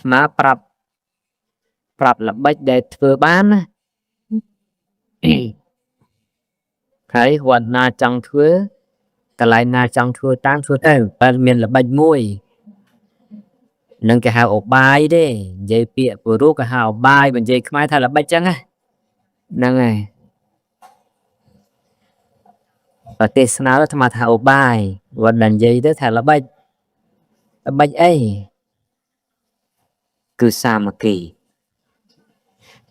má prap là bách để thừa bán á thấy hoạt na trong thừa cái lại na trong thừa tam thừa ban miền là bách muôi nâng cái hào ổ bài đi dây bịa vừa rút cái hào bài bên dây mai thay là bách trắng á nâng này và tê nào đó mà thảo bài và lần dây đó thảo là bách ấy cứ xa mà kỳ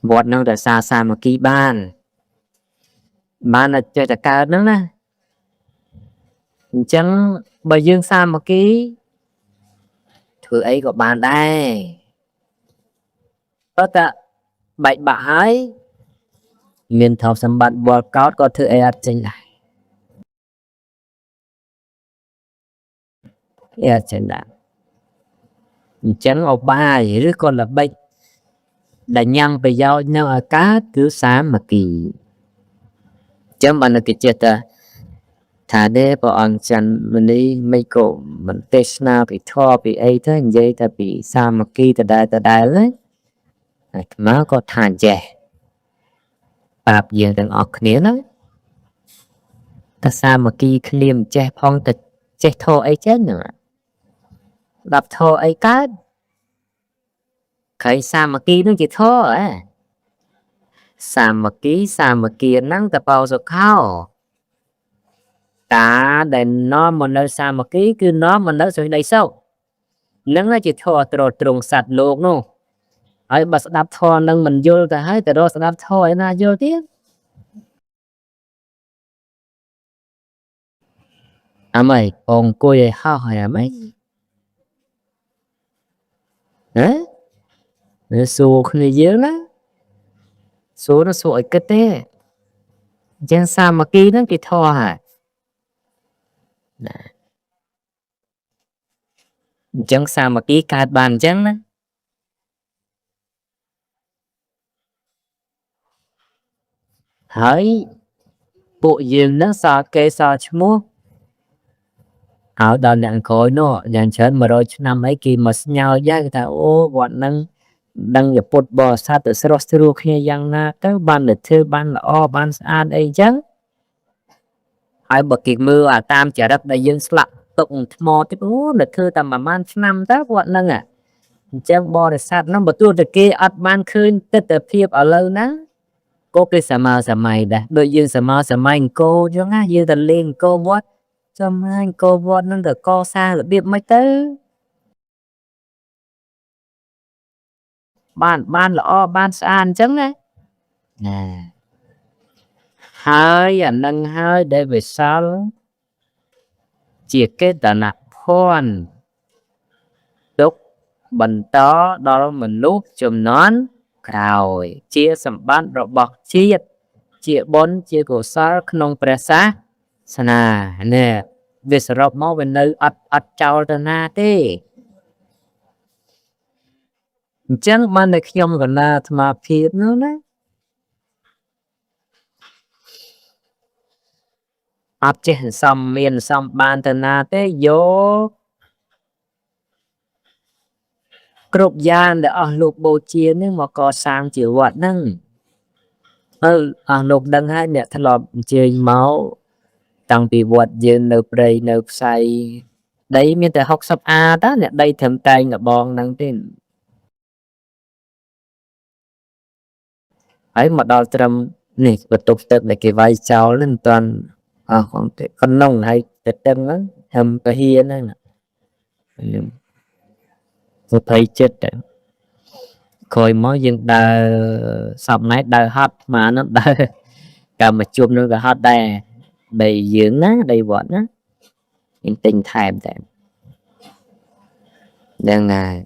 vọt nó đã xa mà kỳ ban là chơi tất cả nó nè chẳng bởi dương xa mà kỳ thứ ấy của bạn đây có ta bạch bạ hái miền thảo sầm bạn workout có thứ ấy trên lại trên lại chẳng ở bài rồi còn là bạch đã nhăng về giao nhau ở cá cứ xa mà kỳ chẳng bạn là cái chết ta thà đế bỏ ăn chân mình đi mấy cổ mình test nào bị thọ bị ấy thế vậy ta bị xa mà kỳ ta đại đấy má có thàn chè bạp giờ đang ở khía đó ta xa mà kỳ liềm chè phong ta chè thọ ấy chết nữa đập thọ ấy cá khởi xa mà kỳ nó chỉ thọ à xa mà kỳ nắng ta bao giờ khao cả đèn nó mà nơi xa mà kỳ cứ nó mà nó rồi đây sao nắng nó chỉ thọ trồng sạch luôn nó ấy bà đạp thọ nâng mình vô ta thấy từ đó đạp thọ ấy na vô tiếp à mày còn cô vậy hao hả mấy đấy nó xù không dễ đó số nó sội cái té chẳng sao mà kia nó cái thọ hả chẳng sao mà kia cạt bàn chẳng đó hỡi bộ dương nó sao kê sao chứ mua áo đào nặng khối nó dàn chân mà rồi năm ấy kỳ mà nhau giá người ta ô bọn nâng đăng nhập bột bò sa tự sơ rô khi yang na tới ban là thư ban là o ban an ấy chứ ai bậc kỳ mưa à tam trả đất đại dương slap tụng mò tiếp ô là thư tầm mà man năm tới bọn nâng à chẳng bò để sát nó mà tôi được kia ắt ban khơi tất tập phiệp ở lâu ná cô cái sa mày đã đôi dương sa mày cô cho ngá dương tần lên cô vót cho mai cô vót nó được co xa là biết mấy tới ban là o ban san chấn ấy nè hơi nâng hơi để về sau chỉ cái tờ nạp phôn lúc bần đó đó mình lúc chùm nón rồi chia sầm ban rồi bọc chia bốn chia cổ sa không presa sana nè về sờ máu về nơi ắt trao ra na thế chẳng mà được nhom gần là mà phiền nữa đấy áp chế xong miền xong ban từ na thế vô cột gian để ở lục bộ chia nhưng mà có sang chịu vật nâng ở lục đăng hai nè thật là chơi máu tăng bị vật dương nộp đầy nộp say đấy miền tây học sắp a đó nè đây thầm tay là bòn năng tên ấy mà đào trầm nè và tục tật là cái vai cháu lên toàn khoảng con nông hay tật tân á hầm cái hiên này nè tôi thấy chết đấy coi mỗi dân đờ sọc này đờ hot mà nó đờ cả mà chum nó cả hot đè đầy dưỡng á đầy vọt á những tình thèm thèm đang này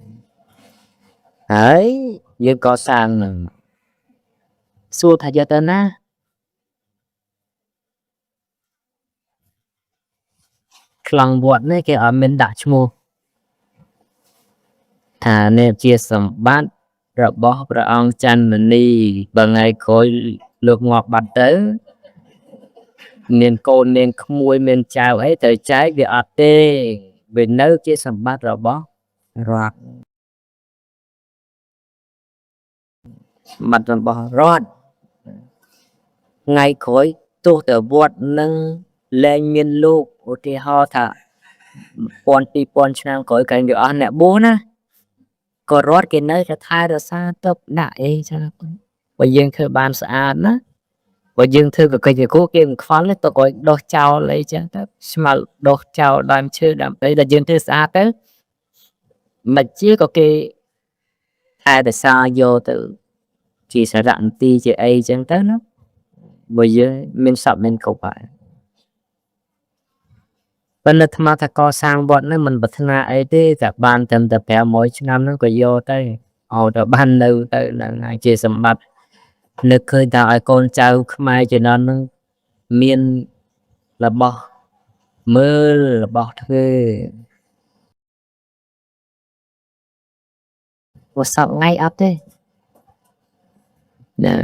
ấy dân có sang nè xua thay cho tên á lòng vọt này cái ở bên đã mua thà nên chia sầm bát rồi bỏ rồi ăn chăn mình đi bằng ngày khối lược ngọt bạch tới nên cô nên không mua men chào ấy thời trái vì ở tê vì nấu chia sầm bát rồi bỏ rồi សម្បត្តិរបស់រដ្ឋថ្ងៃក្រោយទោះតែវត្តនឹងលែងមានលោកឧទាហរណ៍ថា1000-2000ឆ្នាំក្រោយគេអស់អ្នកបួសណាក៏រដ្ឋគេនៅតែថែរក្សាទុកដាក់អីចឹងបើយើងធ្វើបានស្អាតណាបើយើងធ្វើក៏កិច្ចគោគេមិនខ្វល់ទេទៅក៏ដោះចោលអីចឹងទៅស្មៅដោះចោលដើមឈើដើមអីដែលយើងធ្វើស្អាតទៅមិនជាក៏គេថែរក្សាយកទៅជាសារៈនទីជាអីចឹងទៅណាបើយើងមានសពមានគ្រប់ហើយប៉ុន្តែអាត្មាថាកសាងវត្តហ្នឹងមិនប្រាថ្នាអីទេតែបានត្រឹមតែ500ឆ្នាំហ្នឹងក៏យកទៅឲ្យទៅបាននៅទៅហ្នឹងហើយជាសម្បត្តិនឹកឃើញថាឲ្យកូនចៅខ្មែរជំនាន់ហ្នឹងមានរបស់មើលរបស់ធ្វើព្រោះសពថ្ងៃអត់ទេណា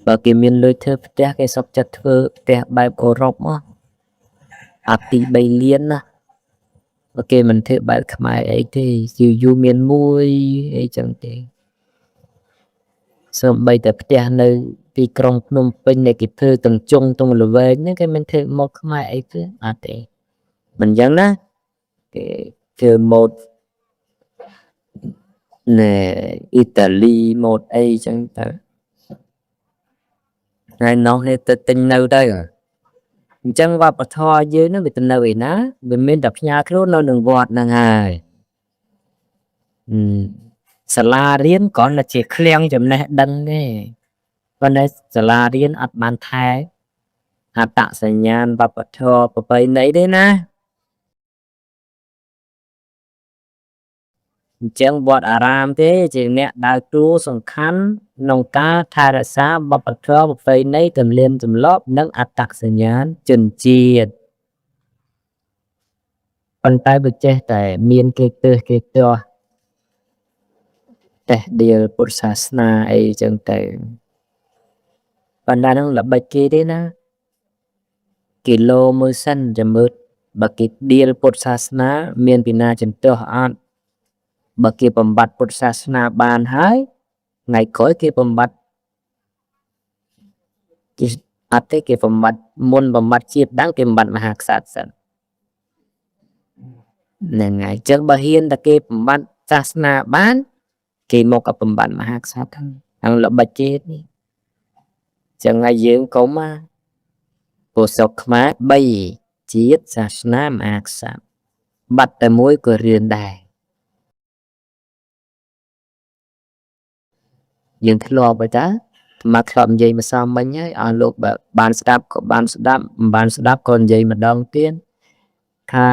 បើគេមានលុយធ្វើផ្ទះគេសុខចិត្តធ្វើផ្ទះបែបអឺរ៉ុបមកអាទី3លានណាបើគេមិនធ្វើបែបខ្មែរអីទេយូរមានមួយអីចឹងទេសូម្បីតែផ្ទះនៅទីក្រុងភ្នំពេញដែលគេធ្វើទាំងជុងទាំងល្វែងហ្នឹងគេមិនធ្វើម៉ូដខ្មែរអីទេអត់ទេមិនចឹងណាគេធ្វើម៉ូដណែអ៊ីតាលីម៉ូដអីចឹងទៅហើយនោះនេះទៅទិញនៅទៅអញ្ចឹងវប្បធម៌យើងហ្នឹងវាទៅនៅឯណាវាមានតែផ្ញើខ្លួននៅនឹងវត្តហ្នឹងហើយសាលារៀនគ្រាន់តែជាឃ្លាំងចំណេះដឹងទេប៉ុន្តែសាលារៀនអត់បានថែអត្តសញ្ញាណវប្បធម៌ប្រពៃណីទេណាអញ្ចឹងវត្តអារាមទេជាអ្នកដើរតួសំខាន់ក្នុងការថែរក្សាវប្បធម៌ប្រពៃណីទំនៀមទម្លាប់និងអត្តសញ្ញាណជនជាតិប៉ុន្តែបើចេះតែមានគេទើសគេទាស់តេះដៀលពុទ្ធសាសនាអីចឹងទៅប៉ុន្តែនឹងល្បិចគេទេណាគីឡូមើលសិនចាំមើលបើគេដៀលពុទ្ធសាសនាមានពីណាចំទាស់អត់បើគេបំបត្តិពុទ្ធសាសនាបានហើយថ្ងៃក្រោយគេបំបត្តិគេអត់ទេគេបំបត្តិមុនបំបត្តិជាតិដល់គេបំបត្តិមហាក្សត្រសិនហ្នឹងហើយអញ្ចឹងបើហ៊ានតែគេបំបត្តិសាសនាបានគេមកក៏បំបត្តិមហាក្សត្រហ្នឹងល្បិចជាតិនេះអញ្ចឹងហើយយើងកុំពុទ្ធសុខខ្មែរ3ជាតិសាសនាមហាក្សត្របាត់តែមួយក៏រៀនដែរយើងធ្លាប់ទៅតាមកធ្លាប់និយាយម្សិលមិញហើយឲ្យលោកបានស្ដាប់ក៏បានស្ដាប់មិនបានស្ដាប់ក៏និយាយម្ដងទៀតថា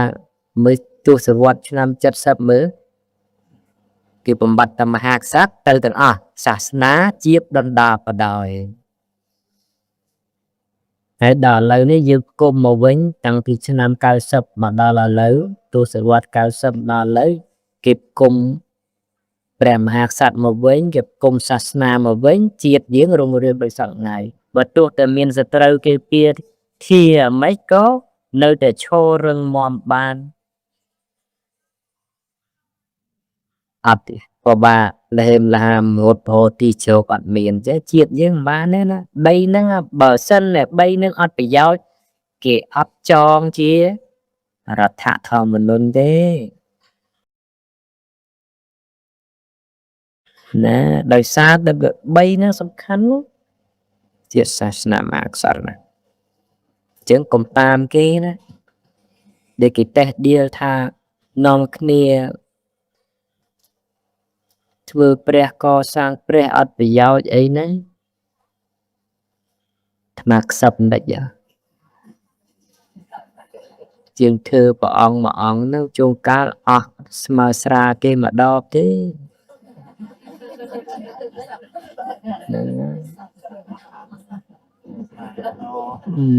មើលទស្សវត្សឆ្នាំ70មើលគេបំបត្តិតែមហាក្សត្រទៅទាំងអស់សាសនាជាបដណ្ដាបដោយហើយដល់ឥឡូវនេះយើងគុំមកវិញតាំងពីឆ្នាំ90មកដល់ឥឡូវទស្សវត្ស90ដល់ឥឡូវគេគុំព្រះមហាក្សត្រមកវិញគេគុំសាសនាមកវិញជាតិយើងរុងរឿងដោយសពថ្ងៃបើទោះតែមានសត្រូវគេពៀធាមិនក៏នៅតែឈររឹងមាំបានអត់ទេពិបាកលហេមលហាមរត់ពោទីជ្រកអត់មានទេជាតិយើងមិនបានទេណាដីហ្នឹងបើសិនតែដីហ្នឹងអត់ប្រយោជន៍គេអត់ចងជារដ្ឋធម្មនុញ្ញទេណាដោយសារតែ3ហ្នឹងសំខាន់ជាសាសនាមហាក្សត្រណាអញ្ចឹងកុំតាមគេណាដែលគេតេះដៀលថានាំគ្នាធ្វើព្រះកសាងព្រះអត់ប្រយោជន៍អីហ្នឹងថ្មខ្សឹបបន្តិចជាងធ្វើព្រះអង្គមួយអង្គហ្នឹងជួនកាលអស់ស្មើស្រាគេមកដបទេហ្នឹង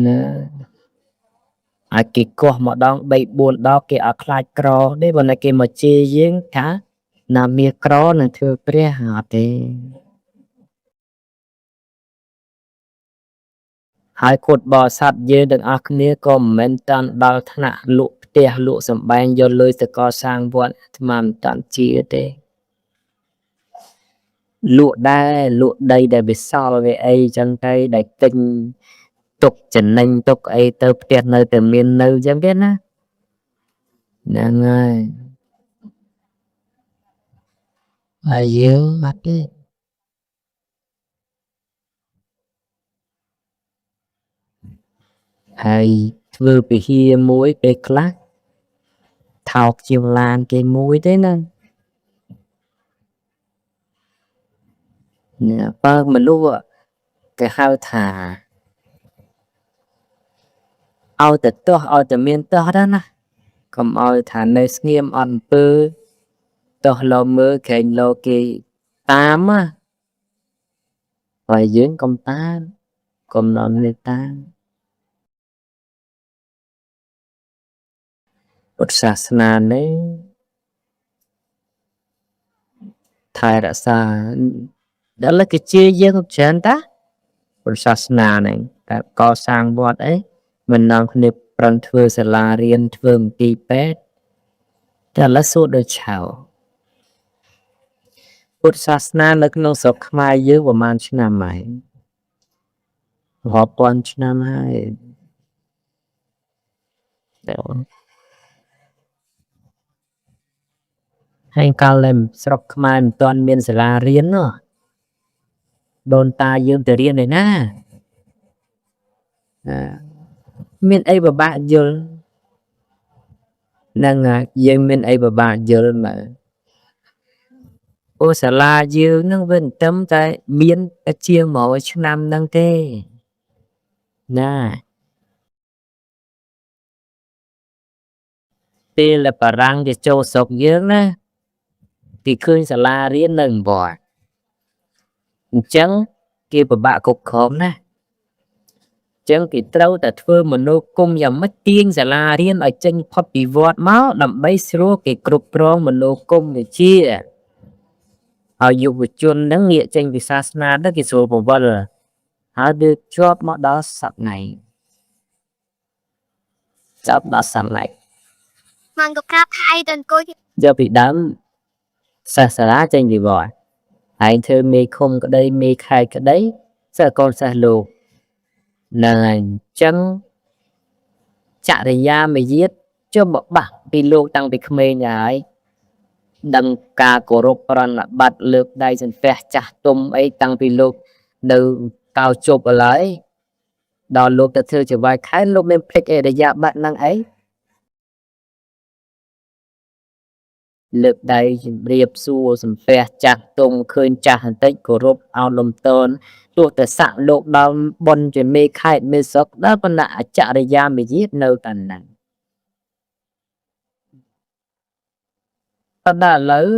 ណាអាចគេកោះម្ដង3 4ដងគេអត់ខ្លាចក្រទេបើតែគេមកជេរយើងថាណាមាសក្រនឹងធ្វើព្រះអត់ទេហើយគុតបរិស័ទយើងទាំងអស់គ្នាក៏មិនមែនតាន់ដល់ថ្នាក់លក់ផ្ទះលក់សម្បែងយកលុយទៅកសាងវត្តអាត្មាមិនតាន់ជាទេ លក់ដែរលក់ដីដែលវាសល់វាអីចឹងទៅដែលទិញទុកចំណេញទុកអីទៅផ្ទះនៅតែមាននៅចឹងគេណាហ្នឹងហើយយើងអត់ទេហើយធ្វើពិហារមួយពេលខ្លះថោកជាងឡានគេមួយទេណាបើមនុស្សគេហៅថាឲ្យតែទាស់ឲ្យតែមានទាស់ដែរណាកុំឲ្យថានៅស្ងៀមអត់អំពើទាស់លោមើលក្រែងលោគេតាមណាហើយយើងកុំតានកុំនាំនេះតាមពុទ្ធសាសនានេះថែរក្សាដល់គេជាយើងច្រើនតាពុទ្ធសាសនាហ្នឹងតែកសាងវត្តអីមិននាំគ្នាប្រឹងធ្វើសាលារៀនធ្វើមន្ទីរពេទ្យតែឥឡូវសួរដូចឆៅពុទ្ធសាសនានៅក្នុងស្រុកខ្មែរយើងប្រហែលឆ្នាំហើយរាប់ពាន់ឆ្នាំហើយហើយកាលដែលស្រុកខ្មែរមិនទាន់មានសាលារៀននោះដូនតាយើងទៅរៀនឯណាមានអីពិបាកយល់នឹងយើងមានអីពិបាកយល់មើលអូសាលាយើងនឹងវាមិនត្រឹមតែមានជាង100ឆ្នាំហ្នឹងទេណាពេលបារាំងគេចូលស្រុកយើងណាគេឃើញសាលារៀននៅវត្តអញ្ចឹងគេពិបាកគ្រប់គ្រងណាចឹងគេត្រូវតែធ្វើមនោគមយ៉ាងម៉េចទាញសាលារៀនឲ្យចេញផុតពីវត្តមកដើម្បីស្រួលគេគ្រប់គ្រងមនោគមវិជ្ជាឲ្យយុវជនហ្នឹងងាកចេញពីសាសនាទៅគេស្រួលពវល់ហើយវាជាប់មកដល់សប្តាហ៍ចាប់ដល់សប្តាហ៍មកកកាប់ថៃទៅអង្គុយយកពីដើមសាសនាចេញពីវត្តហើយធ្វើមេឃុំក្តីមេខេត្តក្តីសិស្សកូនសិស្សលោកហ្នឹងហើយអញ្ចឹងចរិយាមាយាទចុះមកបាក់ពីលោកតាំងពីក្មេងហើយដឹងការគោរពប្រណប័តលើកដៃសំពះចាស់ទុំអីតាំងពីលោកនៅកៅជប់ឥឡូវដល់លោកទៅធ្វើជាវាយខែលោកមានភ្លេចអរិយាប័ត្រហ្នឹងអីលើកដៃជំរាបសួរសំពះចាស់ទុំឃើញចាស់បន្តិចគោរពអោនលំទោនទោះតែសាក់លោកដល់ប៉ុនជាមេខេត្តមេស្រុកដល់ប៉ុន្តែអចរិយាមាយាទនៅតែហ្នឹងប៉ុន្តែឥឡូវ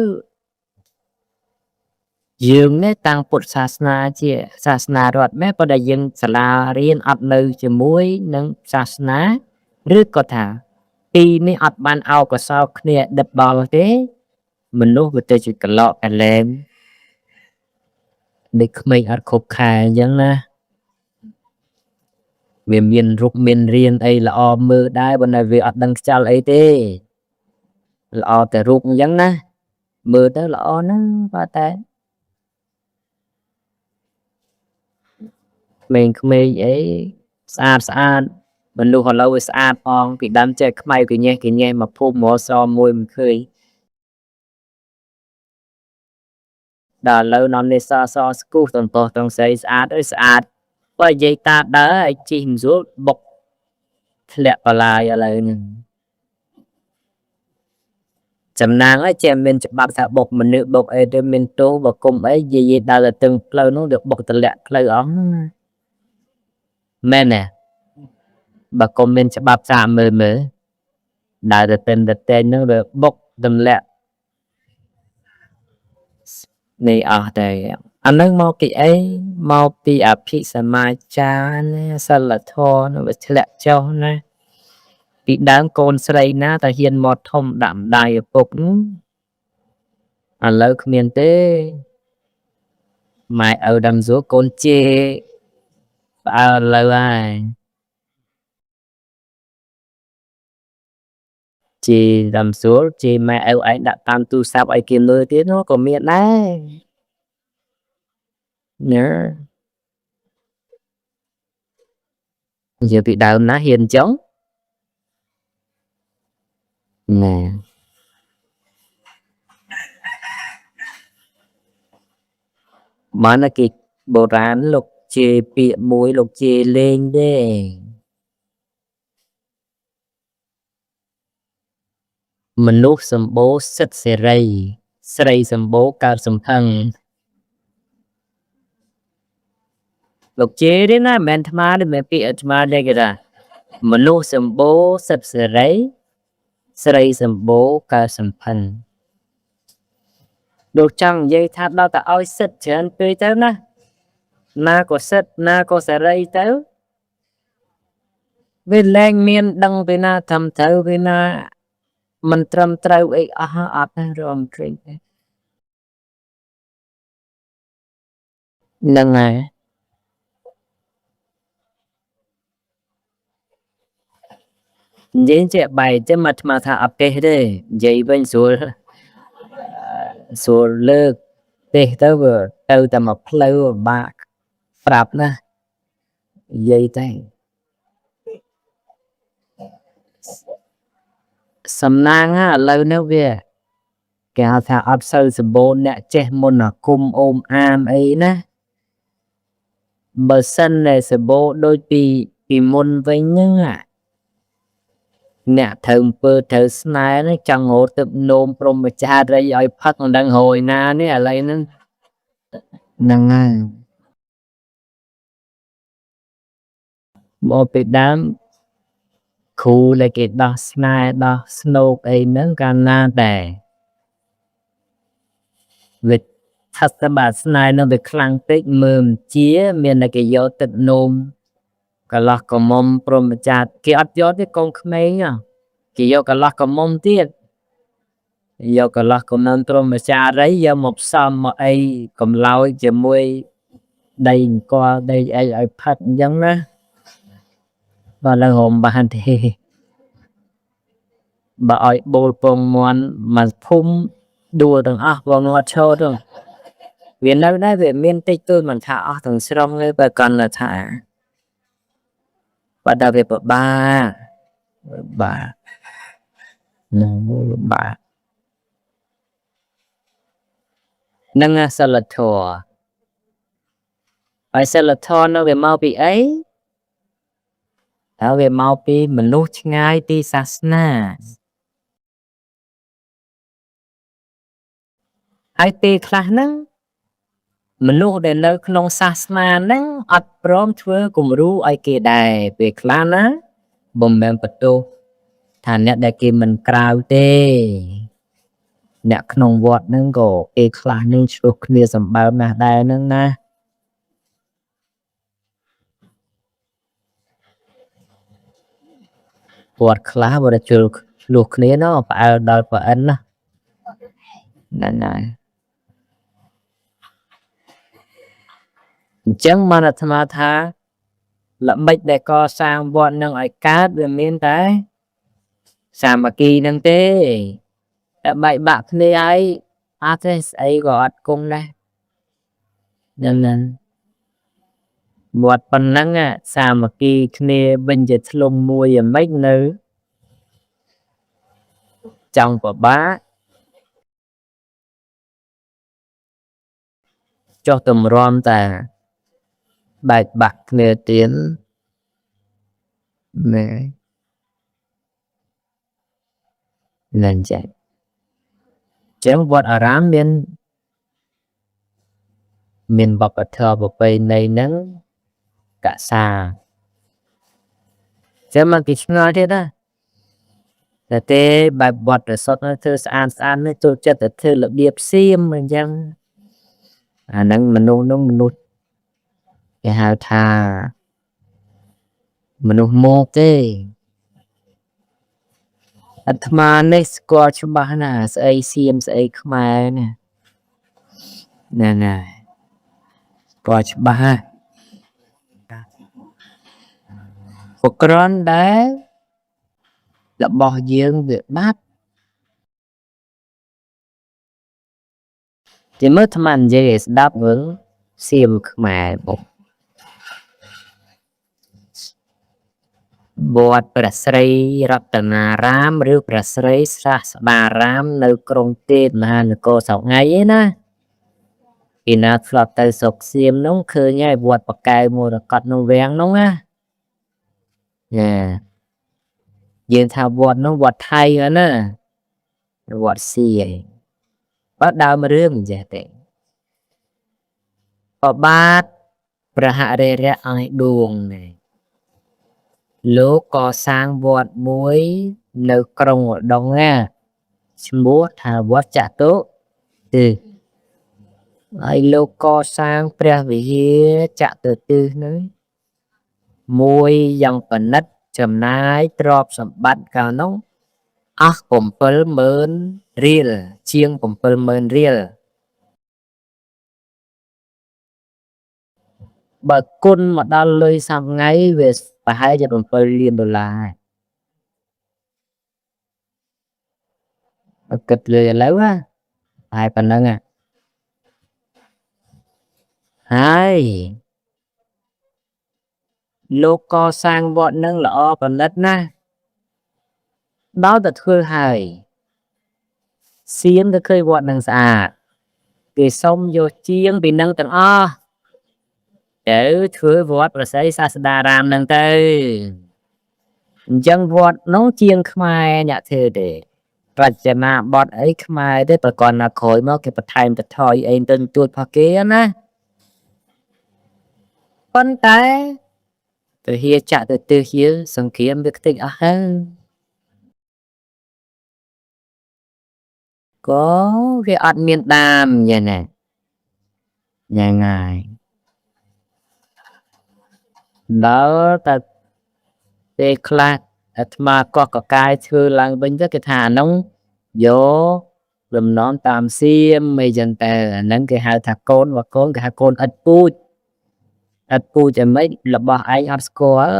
យើងនេះតាំងពុទ្ធសាសនាជាសាសនារដ្ឋមែនប៉ុន្តែយើងសាលារៀនអត់នៅជាមួយនឹងសាសនាឬក៏ថាពីនេះអត់បានអោកសោគ្នាដិតបល់ទេមនុស្សវាទៅជាកឡកកលែងដូចក្មេងអត់គ្រប់ខែអញ្ចឹងណាវាមានរូបមានរាងអីល្អមើលដែរប៉ុន្តែវាអត់ដឹងខ្យល់អីទេល្អតែរូបអញ្ចឹងណាមើលទៅល្អណាស់ប៉ុន្តែក្មេងអីស្អាតមនុស្សឥឡូវវាស្អាតផងពីដើមចេះខ្មៅកញេះមកភូមិមកសមួយមិនឃើញដល់ឥឡូវនាំនេះសស្គូសតន្ទោះត្រង់ស្អីស្អាតអើយស្អាតបើនិយាយតាដើរឲ្យជីមិនស្រួលបុកធ្លាក់បលាយឥឡូវហ្នឹងចំណាងឲ្យចេះមានច្បាប់ថាបុកមនុស្សបុកអីទៅមានទោសបើគុំអីនិយាយដើរទៅទឹងផ្លូវនោះវាបុកទម្លាក់ផ្លូវអស់មែនទេបើគុំមានច្បាប់សាកមើលដើរទៅពេញទៅតែងហ្នឹងវាបុកទម្លាក់នេះអស់តែអានឹងមកពីអីមកពីអភិសមាចារណាសិលធម៌នោះវាធ្លាក់ចុះណាពីដើមកូនស្រីណាតែហ៊ានមកធំដាក់ម្ដាយឪពុកឥឡូវគ្មានទេម៉ែឪដឹងសួរកូនជេរផ្អើលឥឡូវហើយជេរដឹងសួរជេរម៉ែឪឯងដាក់តាមទូរស័ព្ទឲ្យគេមើលទៀតនោះក៏មានដែរ nhớ giờ bị đau ná hiền chống nè mà nó kì bộ rán lục chê bịa mũi lục chê lên đê mình lúc sầm bố sất xe rây sầm bố cao sầm thăng lục chê đấy na men thma đấy men bịa thma đây kìa ra mình lúc sầm bố sất xe rây sầm bố cao sầm thăng đồ chẳng dây thắt đau ta oi sất chén tươi tới na na có sất na có xe rây tới về lên miền đăng về na thầm thâu về na mình trầm trâu ấy áp rôm trinh nâng à dễ chạy bài chứ mà thà áp cái đấy dây bên số lơ tê tớ vừa tao tầm một lâu bạc frap na dây tay sầm nang á lâu nếu về cái thà áp sâu sờ bồn nè che môn là cung ôm am ấy na bờ sân này sờ bô đôi bị môn với nhớ à nè thầm pơ thờ snai nó chẳng hộ tập nôm prom mà cha ra rồi phát đang hồi na nè lại nó nâng à một cái đám khu là cái đó snai đó snow ấy nó can na tè việc thật ra bà snai nó bị khăng tích mềm chia miền là cái gió tập nôm cái lọ có mông prom mà cha cái ắt gió cái con khmei nhá cái gió cái lọ có mông tiết giờ có lắc cũng nên tôi mà xa đấy giờ một xăm mà ai cầm lau chỉ môi đây qua đây ai ai phát giống đó và là hồn bạn thì bà ai bồ bông ngoan mà phun đùa thằng vào nó cho rồi vì nó nói về miền tây tôi mình thả thằng xong ấy bà cần là thả bà đặc biệt bà bà nâng sao là thua ai sao là thua nó về mau bị ấy ở về mau bị mình lúc ngay đi sát na ai tê khá nâng mình lúc đến nơi không sát na nâng ắt prom thưa cùng ru ai kê đài về khá ná bùm mềm bật tô thà nét đại kê mình krao tê nét không vọt nâng gồ ê khá nâng chụp kia sầm bao mà đài nâng na vọt khá vọt chụp lục kia nó phải đợi phải ăn đó này chẳng mà là thà thà lậm bích để co sang bọn nâng ai cát về miền tây sa mà kỳ nâng tê bậy bạc này ai thế ấy gọi cung đây nên một phần năng á sa mà kỳ này bên dịch lông mùi mấy nữ chồng của bá cho tùm rom ta bạch bạc nè tiến nè lần chạy chém vật ở rám miền bọc ở thờ bọc bầy này nắng cả xa chém mà cái nói thế đó là tê bài bọt ở sót nó thơ san nó cho chất ở thơ là điệp xiêm mình chăng nắng mình nô cái hào thà mình nô mô tê mà này score cho bà nè sẽ xiêm sẽ không ai nè nè nè score cho bà một con đá là bò dương việc bát chỉ mới tham ăn dễ đáp ứng សៀមខ្មែរមកវត្តព្រះស្រីរតនារាមឬព្រះស្រីស្រះស្បារាមនៅក្រុងទេពមហានគរសោកថ្ងៃឯណាពីណាធ្លាប់ទៅស្រុកសៀមនោះឃើញហើយវត្តបកែវមរកតនៅវាំងនោះណាយ៉ាយើងថាវត្តនោះវត្តថៃហ្នឹងណាវត្តសៀឯងបើដើមរឿងមិនចេះទេប្របាទព្រះហរិរៈអង្គឌួងនេះលោកកសាងវត្តមួយនៅក្រុងឧដុង្គណាឈ្មោះថាវត្តចតុទិសហើយលោកកសាងព្រះវិហារចតុទិសនោះមួយយ៉ាងប្រណិតចំណាយទ្រព្យសម្បត្តិកាលនោះអស់70000រៀលជាង70000រៀលបើគុណមកដល់លុយសប្ងៃវាប្រហែលជា7លានដុល្លារហើយគិតលុយឥឡូវណាហើយប៉ុណ្ណឹងហើយលោកកសាងវត្តនឹងល្អប្រណិតណាស់ដល់តែធ្វើហើយសៀមទៅឃើញវត្តនឹងស្អាតគេសុំយកជាងពីនឹងទាំងអស់ទៅធ្វើវត្តព្រះស្រីសាស្តារាមនឹងទៅអញ្ចឹងវត្តនោះជាងខ្មែរអ្នកធ្វើទេរចនាបថអីខ្មែរទេប្រកបណាក្រោយមកគេបន្ថែមតថយអីទៅទួតផកគេណាប៉ុន្តែទៅហៀចាក់ទៅទិសយើងសង្គ្រាមវាខ្ទេចអស់ហើយក៏វាអត់មានដាមយ៉ាងណាយ៉ាងហើយដល់តែពេលខ្លះអាត្មាកោះកកាយធ្វើឡើងវិញទៅគេថាអានោះយកលំនាំតាមសៀមអីចឹងតែអាហ្នឹងគេហៅថាកូនមកកូនគេហៅកូនឥតពូជអីមិនរបស់ឯងអត់ស្គាល់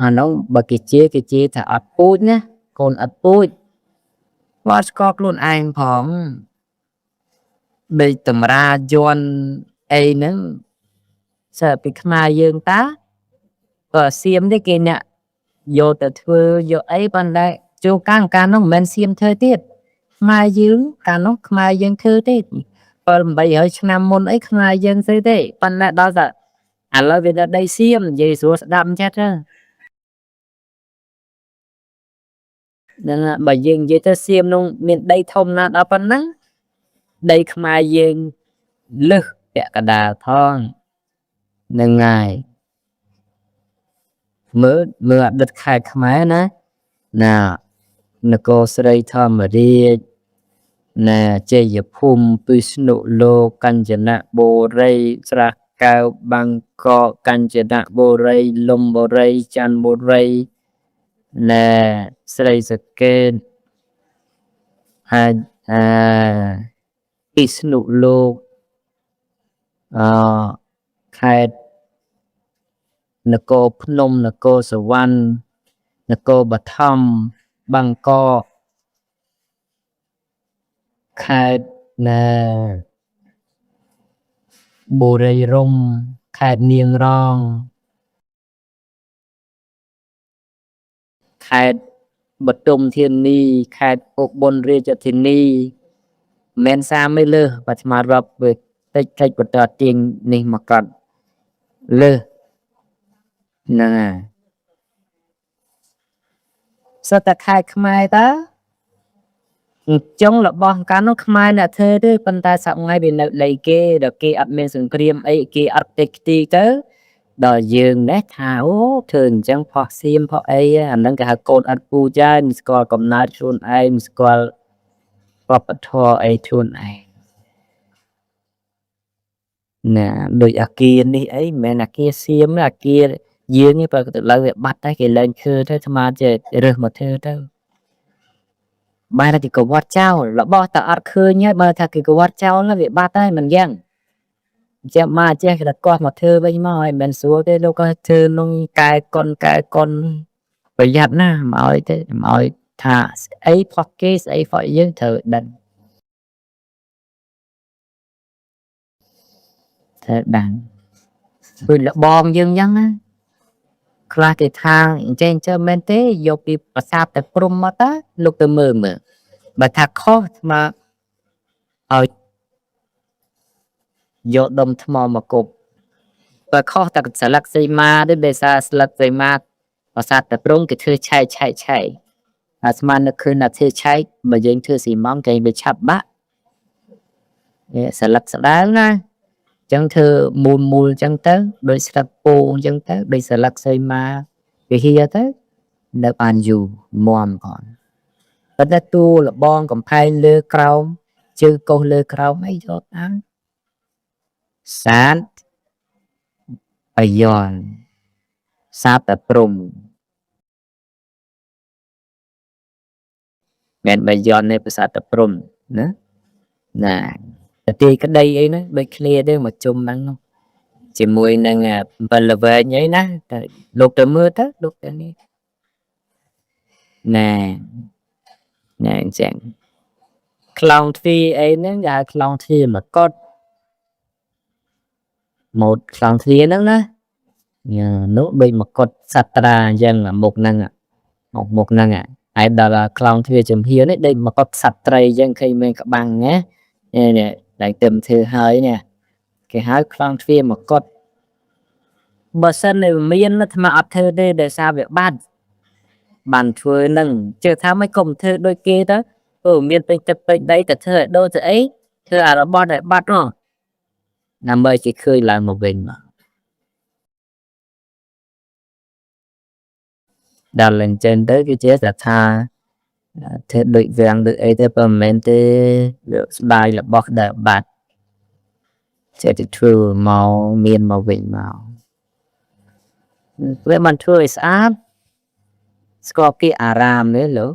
អានោះបើគេជេរថាអត់ពូជណាកូនឥតពូជអត់ស្គាល់ខ្លួនឯងផងដូចតម្រាយន់អីហ្នឹងសើពីខ្មែរយើងតាក៏សៀមទេគេអ្នកយកទៅធ្វើយកអីប៉ុន្តែជួកាលនោះមិនមែនសៀមធ្វើទៀតខ្មែរយើងកាលនោះខ្មែរយើងធ្វើទេ7-800ឆ្នាំមុនអីខ្មែរយើងធ្វើទេប៉ុន្តែដល់តែឥឡូវវាដល់ដីសៀមនិយាយស្រួលស្ដាប់ចិត្តហ្នឹងបើយើងនិយាយទៅសៀមនោះមានដីធំណាស់ដល់ប៉ុណ្ណឹងដីខ្មែរយើងលើសពាក់កណ្ដាលផងនឹងហើយមើលអតីតខេត្តខ្មែរណានគរស្រីធម្មរាជណាជ័យភូមិពិស្ណុលោកកញ្ចនបុរីស្រះកែវបាងកកកញ្ចនបុរីលំបុរីច័ន្ទបុរីណែស្រីសកេតហើយពិស្ណុលោកខេត្តនគរភ្នំនគរសវណ្ណនគរបឋមបាងកកខេត្តណាបុរីរំខេត្តនាងរងខេត្តបទុមធានីខេត្តឧបលរាជធានីមិនសាមលើសបើស្មាររាប់វាតិចបន្តទៀងនេះមកកាត់លើសហ្នឹងហើយសតតែខេត្តខ្មែរតាអញ្ចឹងរបស់កាលនោះខ្មែរអ្នកធ្វើទេប៉ុន្តែសប្ងៃវានៅដីគេដល់គេអត់មានសង្គ្រាមអីគេអត់ទេខ្ទីទៅដល់យើងនេះថាអូធ្វើអញ្ចឹងផុសសៀមផុសអីអាហ្នឹងគេហៅកូនអត់ពូជហើយមិនស្គាល់កំណើតខ្លួនឯងមិនស្គាល់វប្បធម៌អីខ្លួនឯងណាដូចអាគារនេះអីមិនមែនអាគារសៀមអាគារយើងនេះបើទៅលើវាបាត់តែគេលែងធ្វើទៅស្មានចេះរើសមកធ្វើទៅបែរតែគេវត្តចោលរបស់តែអត់ឃើញហើយបើថាគេវត្តចោលវាបាត់ហើយមិនយ៉ាងចាំមកចេះគេកោះមកធ្វើវិញមកហើយមិនស្រួលទេលោកក៏ធ្វើនឹងកែកុនប្រយ័ត្នណាមកឲ្យទេមកឲ្យថាស្អីផុសគេស្អីផុសយើងត្រូវដឹង thế đàn rồi là bom dương nhắn á class cái thang trên cho men thế vô bị bắt sáp tại prom mà ta lúc từ mờ bà thạc khó mà ở vô đông thầm mà cục và khó ta sẽ lắc dây ma để bây giờ lắc dây ma bắt sáp tại prom cái thứ chạy à mà nóคือlà thứ chạy mà dân thứ gì mong cái bị chập bát sẽ lắc sẽ đá ngay chẳng thơ mùi chẳng tới đôi sạch bồ chẳng tới đôi sẽ lắc dây ma cái kia tới nó bàn dù mòm còn tất cả tu là bon còn phai lơ krau chứ câu lơ krau mấy chỗ ăn sáng bây giờ sắp tập trung men bây giờ này phải sắp tập trung nữa nè thì cái đây ấy nó bị clear đây một chùm năng không chỉ mùi năng à và là về nhảy ná lục từ mưa tới lục từ này nè nè chẳng clown thi ấy nó là clown thi mà có một clown thi nó nếu bị một cột satra dân là một năng à một năng à ai đó là clown thi chấm hiếu đấy đây mà có satra dân khi mình các bằng nhé nè đại tìm thứ hai nè cái hai clown thi mà cột bờ sân này miên nó mà ấp thơ đây để sao việc ban bàn thuê nâng chưa tháo mấy công thơ đôi kia đó ở miền tây tập đấy tập thơ đôi thơ ấy thơ à nó bao đại bắt rồi nằm ơi chỉ khơi lại một mình mà đặt lên trên tới cái chế là tha thế đôi vàng đôi ấy thế phần mình thế bài là bọc đại bát sẽ thì true màu miền màu vịnh màu với mình thuê áp có cái aram nữa lỡ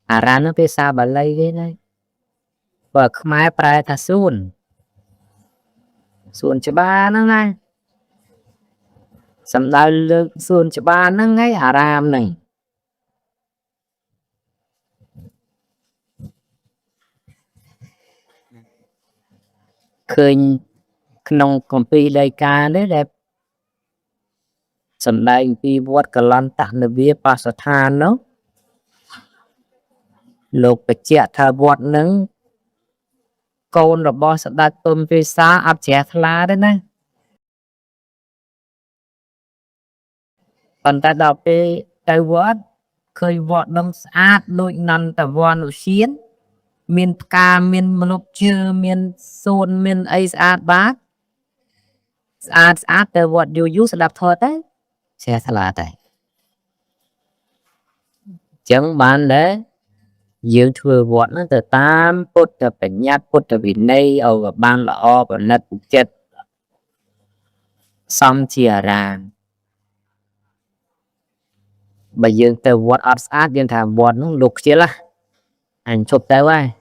aram nó phải sao bà lấy cái này và mai prai thà xuân cho ba nó ngay sắm đai lơ xuân cho ba nó ngay aram này khơi nông công ty đây ca đấy đẹp sắm đai đi vót cả lan tặng được bia pasathan nó lục cái chẹt thà vót nứng côn rồi bo sắm đai tôm về xa áp chẹt lá đấy này còn ta đọc cái tay vót khơi vót nông sát lội năn ta vót nó xiên miền ca miền mộc chưa miền xôn miền ấy sát bát sát ta vót dù use đạp thôi đấy xe là đấy chẳng bạn đấy dương thừa vót nó từ tam phút từ phải nhát phút từ vì nay ở và ban là o và nát chết xong chia ra bây giờ từ vót sát dương thà vót nó lục chia là anh chụp tay vai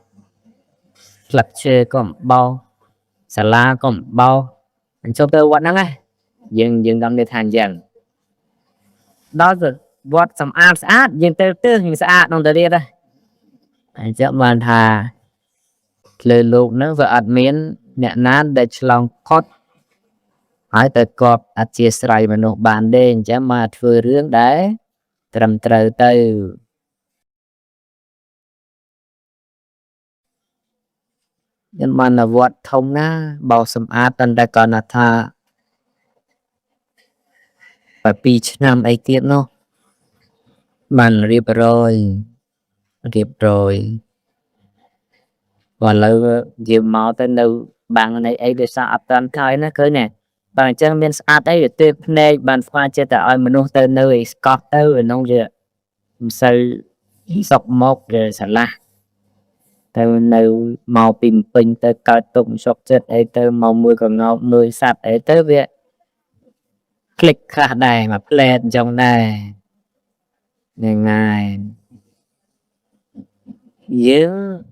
lập chơi còn bao xà la còn bao anh chụp tay vót nó ngay dương đâm để thành dần đó rồi vót xong sát dương từ hình sát trong tới đây đây anh chắc bạn thà lời lục nó và admin nhẹ nán để lòng cốt hỏi tới cọp chia sẻ mà nộp bàn đen chắc mà thừa rướng đấy trầm trời từ nhưng mà là vọt thông na bao sầm tân đã còn là tha và pi năm ấy tiết nó bàn riệp rồi và lâu nhiều máu tên đâu bạn này ấy để sao tân thôi nó cứ nè bạn chân bên sát ấy để tiếp này bạn pha chơi tại ai mà nó tên nơi Scott đâu nông gì sao sọc mốc rồi xả la theo nơi màu pin pin tới cao tụng sọc chết ấy tới màu mùi còn ngọc nuôi sạch ấy tới việc click cả này mà plan trong này ngày ngày dưỡng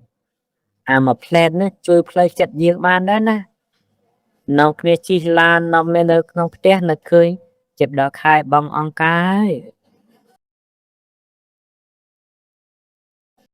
mà plan nó chui play chặt dưỡng ban đó nè nó kia chi lan nó men nó nó té nó khơi chụp đó khai bằng on cái